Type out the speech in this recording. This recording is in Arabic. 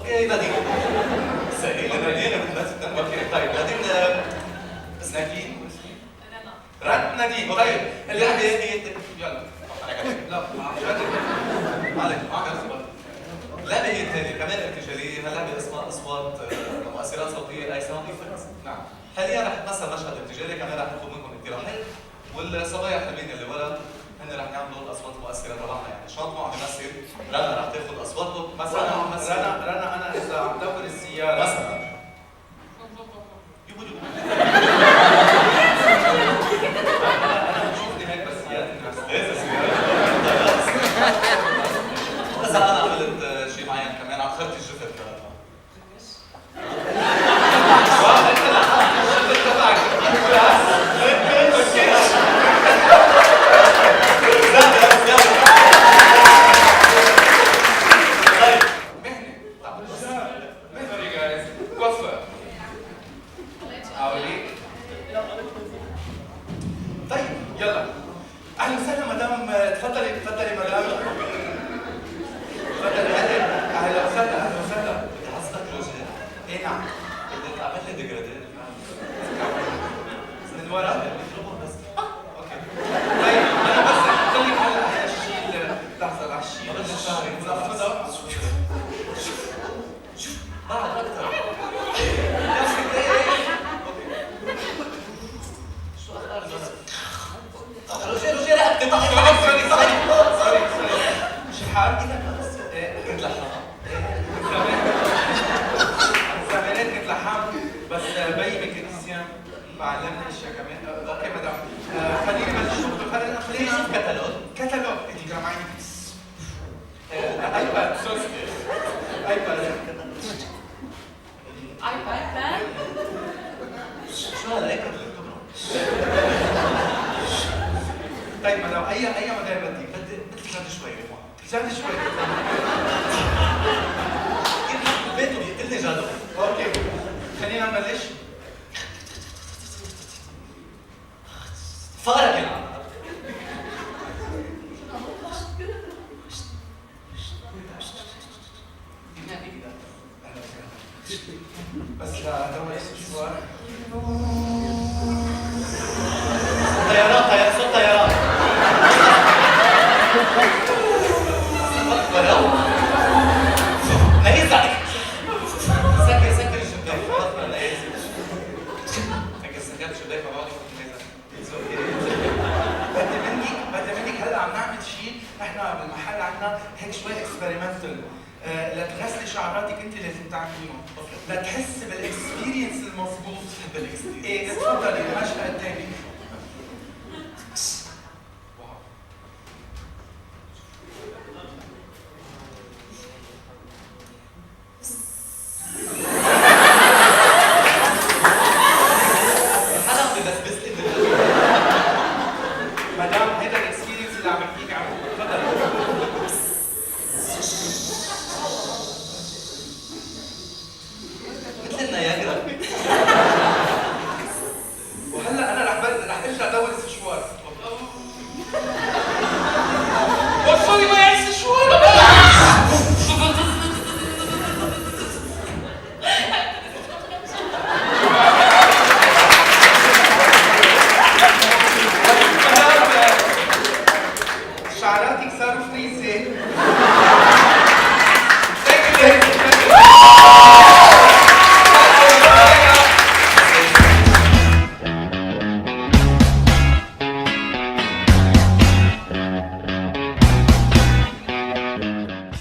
اوكي نادين. سهيلة نادين اوكي طيب نادين نادين رد نادين طيب اللعبة هي يلا لا عليك اللعبة هي التالية كمان ارتجالية، هاللعبة اسمها أصوات مؤثرات صوتية أي ساوند إفكتس. نعم. حاليا رح نتمثل مشهد ارتجالي كمان رح نطلب منكم اقتراحات، والصبايا الحلوين اللي ورا هن رح يعملوا الأصوات المؤثرة تبعنا، يعني شاطمة عم يمثل، رنا رح تاخذ أصواتهم مثلا رنا أنا إذا عم دور السيارة مثلا إذا أنا عملت شيء معين كمان عم خرج الجفت طيب يلا اهلا وسهلا مدام، تفضلي تفضلي مدام، تفضلي اهلا وسهلا اهلا وسهلا. بدي حصلك روجي. ايه نعم بدي تعمل لي ديجرادي من ورا بيضربوا بس اوكي. طيب انا بس قلت لك هلا هي الشيء لحظه على الشيء بدي شعري منفضه بعد اكثر روجي رقبتي طاحت سوري شحال اذا بس كنت لحام زمانات كنت لحام بس بيي ميكانيسيان بعلمني اشياء كمان. اوكي مدام خليني نشوف خلينا كتالوج ادي معي ايباد ايباد شو هالايباد اللي طيب مدام اي مدام بدي تجرد شوي تجرد شوي بيته بيقتلني جادو. اوكي خلينا نبلش. فارق يلعب بس لا دور شوي طيارات صوت طيارات نيز عليك سكر الشباك بطل نيز سكر الشباك مع بعض بدي منك هلا عم نعمل شيء احنا بالمحل عندنا هيك شوي اكسبيرمنتال لتغسلي شعراتك انت لازم تعمليهم لتحسي بالاكسبيرينس المضبوط بالاكسبيرينس. ايه تفضلي المشهد الثاني. مدام هيدا الاكسبيرينس اللي عم بحكيك عنه تفضلي. مثل النياجرا. وهلا انا رح ارجع ادور السشوار. وصلي معي السشوار. شعراتك صاروا فريزي.